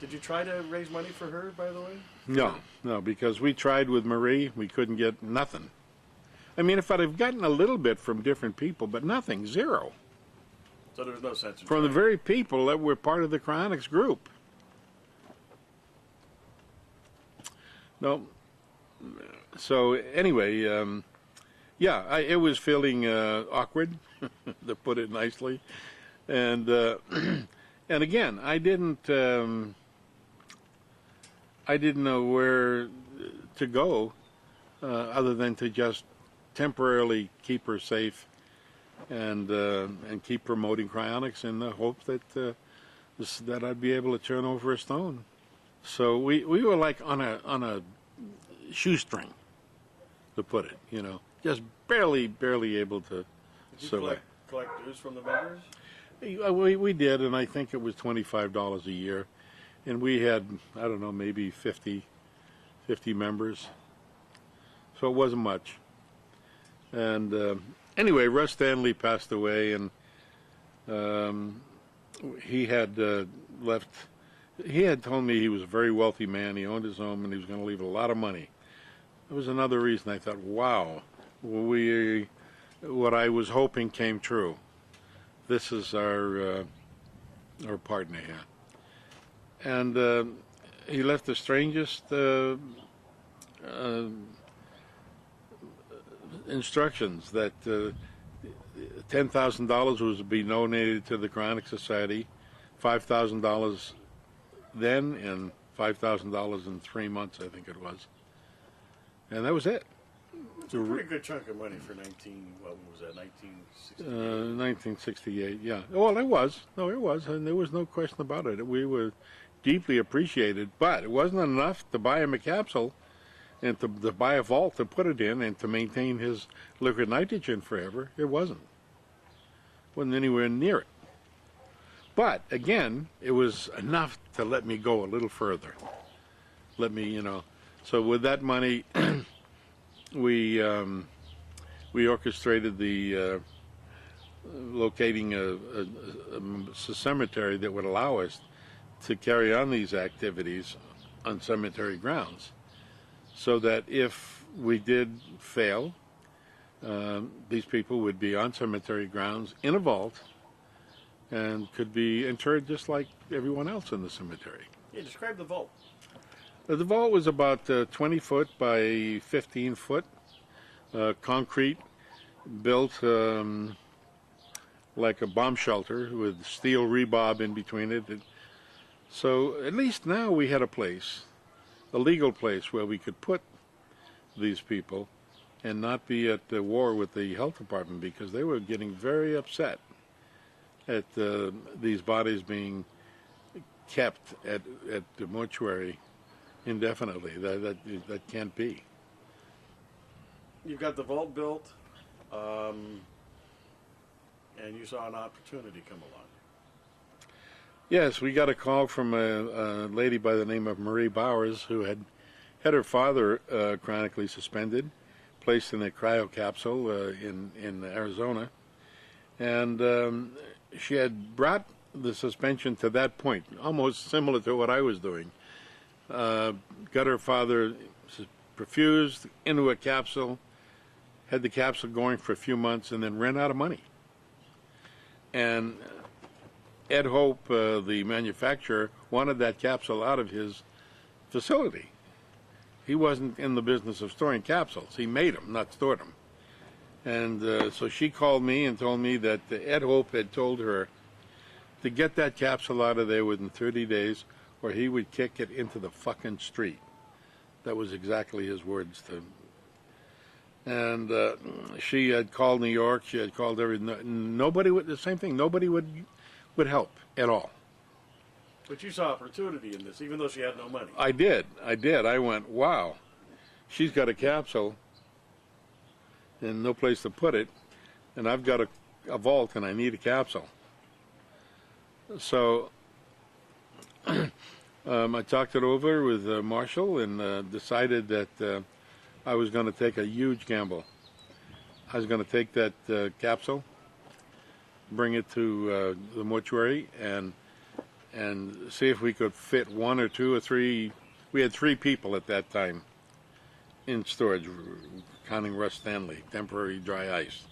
Did you try to raise money for her, by the way? No, because we tried with Marie, we couldn't get nothing. I mean, if I'd have gotten a little bit from different people, but nothing, zero. So there was no sense in from trying. the very people that were part of the cryonics group. No. So anyway, yeah, it was feeling awkward, to put it nicely, and and again, I didn't know where to go other than to just temporarily keep her safe and keep promoting cryonics in the hope that that I'd be able to turn over a stone. So we were like on a shoestring, to put it, you know, just barely able to survive. Did you collect dues from the members? We did, and I think it was $25 a year, and we had, I don't know, maybe 50 members, so it wasn't much. And anyway, Russ Stanley passed away, and he had left. He had told me he was a very wealthy man. He owned his home, and he was going to leave a lot of money. That was another reason I thought, wow, what I was hoping came true. This is our partner here. And he left the strangest instructions that $10,000 was to be donated to the Cryonic Society, $5,000 then, and $5,000 in 3 months, I think it was. And that was it. It's a pretty good chunk of money for 1968. Yeah. Well, it was. No, it was, and there was no question about it. We were deeply appreciated, but it wasn't enough to buy him a capsule and to buy a vault to put it in and to maintain his liquid nitrogen forever. It wasn't. Wasn't anywhere near it. But, again, it was enough to let me go a little further. Let me, you know. So with that money, we orchestrated the locating a cemetery that would allow us to carry on these activities on cemetery grounds, so that if we did fail, these people would be on cemetery grounds in a vault and could be interred just like everyone else in the cemetery. Yeah, describe the vault. The vault was about 20 foot by 15 foot, concrete, built like a bomb shelter with steel rebar in between it. So at least now we had a place, a legal place where we could put these people and not be at war with the health department, because they were getting very upset at these bodies being kept at the mortuary indefinitely. That can't be. You've got the vault built, and you saw an opportunity come along. Yes, we got a call from a lady by the name of Marie Bowers, who had her father chronically suspended, placed in a cryo capsule in Arizona, and she had brought the suspension to that point, almost similar to what I was doing. Got her father perfused into a capsule, had the capsule going for a few months, and then ran out of money. And Ed Hope, the manufacturer, wanted that capsule out of his facility. He wasn't in the business of storing capsules. He made them, not stored them. And so she called me and told me that Ed Hope had told her to get that capsule out of there within 30 days, or he would kick it into the fucking street. That was exactly his words to him. And she had called New York. She had called nobody would, the same thing. Nobody would help at all. But you saw opportunity in this, even though she had no money. I did. I went, wow, she's got a capsule and no place to put it, and I've got a vault and I need a capsule. So I talked it over with Marshall and decided that I was going to take a huge gamble. I was going to take that capsule, bring it to the mortuary, and and see if we could fit 1 or 2 or 3. We had 3 people at that time in storage, counting Russ Stanley, temporary dry ice.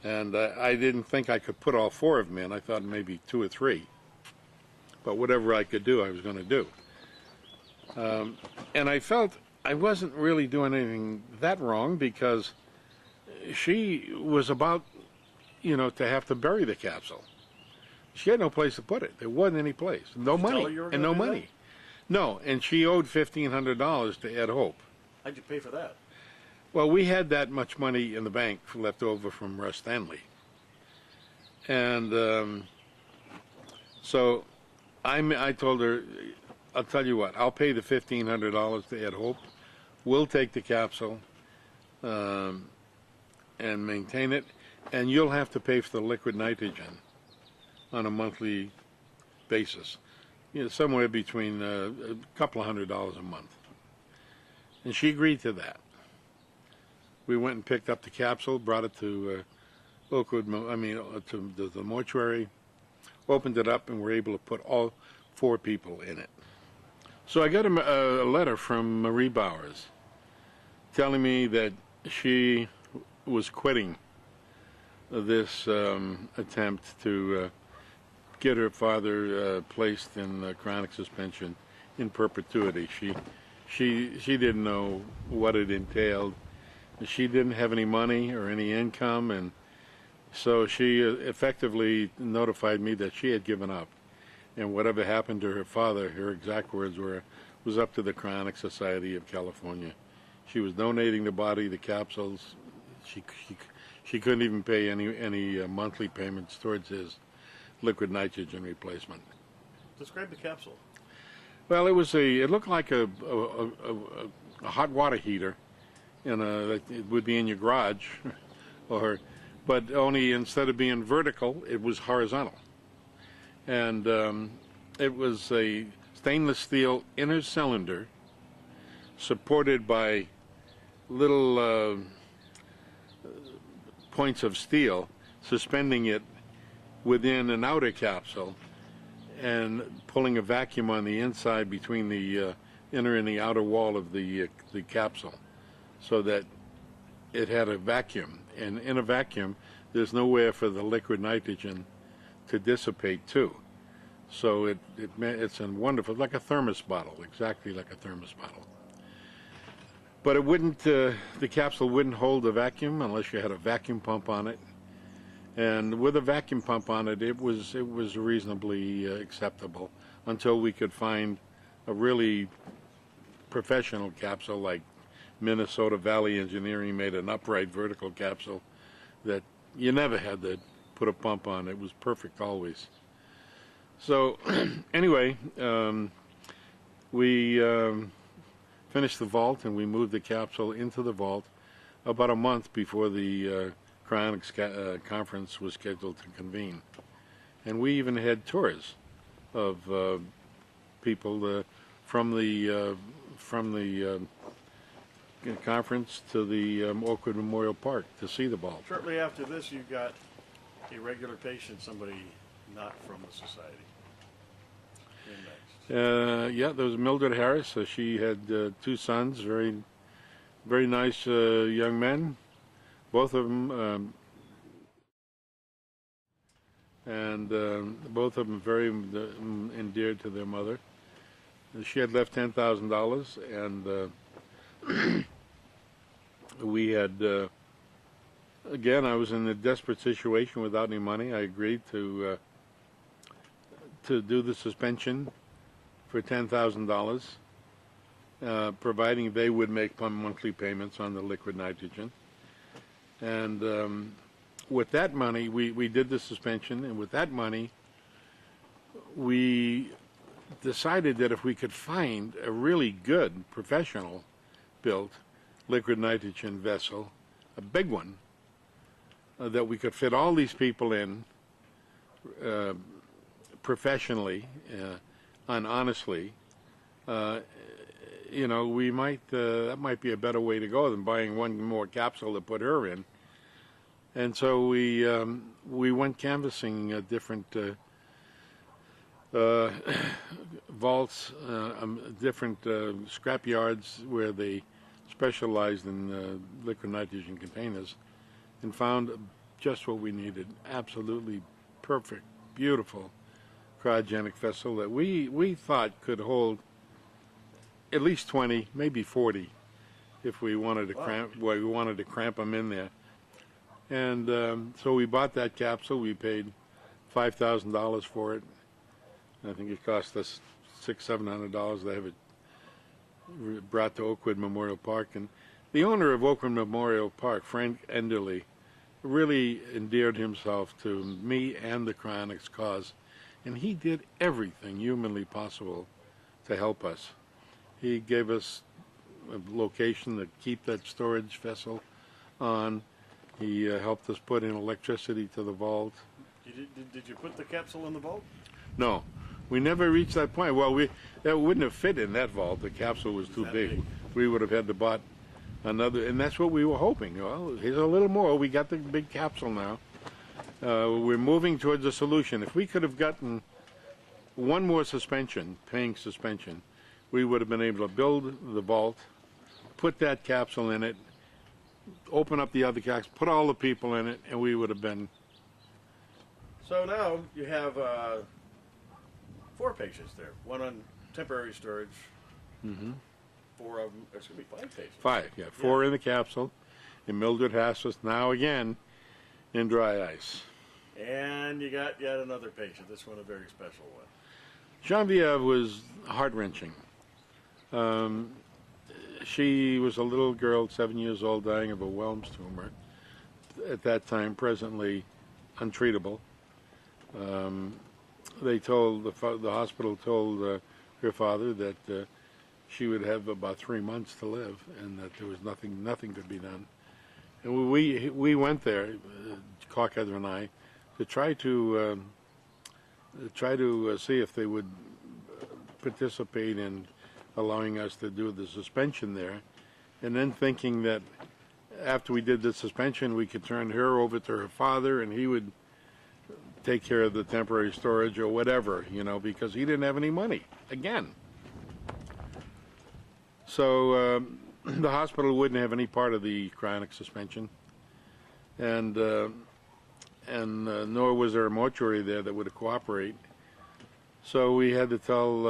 And I didn't think I could put all 4 of them in. I thought maybe 2 or 3. But whatever I could do, I was going to do. And I felt I wasn't really doing anything that wrong, because she was about, to have to bury the capsule. She had no place to put it. There wasn't any place. No money. And no money. No, and she owed $1,500 to Ed Hope. How'd you pay for that? Well, we had that much money in the bank left over from Russ Stanley. And so I told her, I'll tell you what, I'll pay the $1,500 to Ed Hope. We'll take the capsule and maintain it, and you'll have to pay for the liquid nitrogen on a monthly basis. Somewhere between a couple of $100s a month. And she agreed to that. We went and picked up the capsule, brought it to to the mortuary, opened it up, and were able to put all 4 people in it. So I got a letter from Marie Bowers telling me that she was quitting this attempt to get her father placed in chronic suspension in perpetuity. She didn't know what it entailed. She didn't have any money or any income, and so she effectively notified me that she had given up. And whatever happened to her father, her exact words was up to the Cryonics Society of California. She was donating the body, the capsules. She couldn't even pay any monthly payments towards his liquid nitrogen replacement. Describe the capsule. Well, it looked like a hot water heater, it would be in your garage, but only instead of being vertical, it was horizontal. And it was a stainless steel inner cylinder supported by little points of steel suspending it within an outer capsule and pulling a vacuum on the inside between the inner and the outer wall of the capsule, so that it had a vacuum. And in a vacuum, there's nowhere for the liquid nitrogen to dissipate to. So it's a wonderful, like a thermos bottle, exactly like a thermos bottle. But it wouldn't, the capsule wouldn't hold a vacuum unless you had a vacuum pump on it. And with a vacuum pump on it, it was reasonably acceptable until we could find a really professional capsule, like Minnesota Valley Engineering made an upright vertical capsule that you never had to put a pump on. It was perfect always. So anyway, we finished the vault, and we moved the capsule into the vault about a month before the cryonics conference was scheduled to convene. And we even had tours of people from the conference to the Oakwood Memorial Park to see the vault. Shortly after this, you got a regular patient, somebody not from the society. Yeah, there was Mildred Harris. She had 2 sons, very, very nice young men, both of them, and both of them very endeared to their mother. She had left $10,000, and we had, again, I was in a desperate situation without any money. I agreed to do the suspension for $10,000, providing they would make monthly payments on the liquid nitrogen. And with that money, we did the suspension, and with that money, we decided that if we could find a really good, professional-built liquid nitrogen vessel, a big one, that we could fit all these people in professionally and honestly, we might that might be a better way to go than buying one more capsule to put her in. And so we went canvassing different uh, vaults, different scrap yards where they specialized in liquid nitrogen containers, and found just what we needed. Absolutely perfect, beautiful cryogenic vessel that we thought could hold at least 20, maybe 40, if we wanted to cramp them in there. And so we bought that capsule. We paid $5,000 for it. I think it cost us $600-700 to have it brought to Oakwood Memorial Park. And the owner of Oakwood Memorial Park, Frank Enderle, really endeared himself to me and the cryonics cause, and he did everything humanly possible to help us. He gave us a location to keep that storage vessel on. He helped us put in electricity to the vault. Did you put the capsule in the vault? No, we never reached that point. Well, that wouldn't have fit in that vault. The capsule was too big. We would have had to bought another, and that's what we were hoping. Well, here's a little more. We got the big capsule now. We're moving towards a solution. If we could have gotten one more suspension, paying suspension, we would have been able to build the vault, put that capsule in it, open up the other capsule, put all the people in it, and we would have been. So now you have 4 patients there. One on temporary storage. Mm-hmm. 4 of them. There's going to be 5 patients. 5, yeah. 4 in the capsule. And Mildred Hassas now again in dry ice. And you got yet another patient. This one a very special one. Genevieve was heart-wrenching. She was a little girl, 7 years old, dying of a Wilms tumor. At that time, presently untreatable. They told the hospital told her father that she would have about 3 months to live, and that there was nothing could be done. And we went there, Caucather and I, to try to see if they would participate in allowing us to do the suspension there, and then thinking that after we did the suspension, we could turn her over to her father, and he would take care of the temporary storage or whatever, because he didn't have any money, again. So the hospital wouldn't have any part of the cryonic suspension, and nor was there a mortuary there that would cooperate. So we had to tell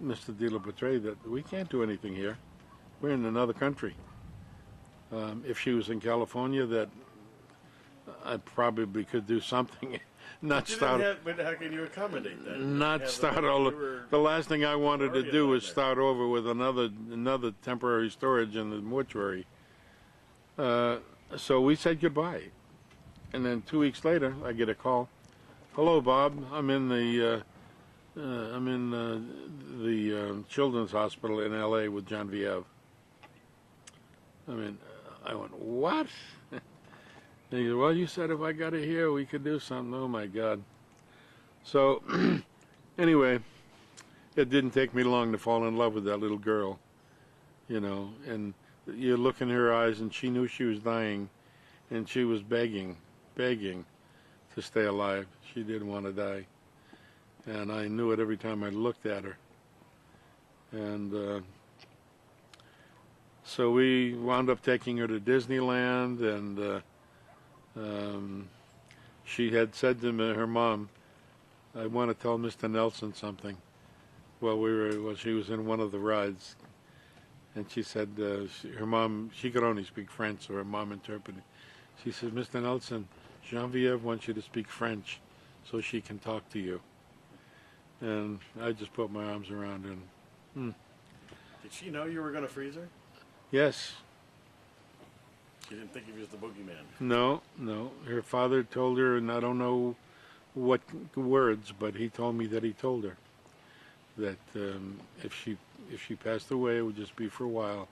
Mr. Dilla that we can't do anything here. We're in another country. If she was in California, that I probably could do something. But how can you accommodate that? Not start all. The last thing I wanted to do was start over with another temporary storage in the mortuary. So we said goodbye, and then 2 weeks later, I get a call. Hello, Bob. I'm in the Children's Hospital in L.A. with Genevieve. I went, what? And he said, well, you said if I got her here, we could do something. Oh, my God. So, anyway, it didn't take me long to fall in love with that little girl, and you look in her eyes, and she knew she was dying, and she was begging to stay alive. She didn't want to die. And I knew it every time I looked at her. And so we wound up taking her to Disneyland, and she had said to her mom, I want to tell Mr. Nelson something. Well, she was in one of the rides, and she said, her mom, she could only speak French, so her mom interpreted. She said, Mr. Nelson, Genevieve wants you to speak French so she can talk to you. And I just put my arms around her. And, Did she know you were going to freeze her? Yes. She didn't think he was the boogeyman. No. Her father told her, and I don't know what words, but he told me that he told her that if she passed away, it would just be for a while,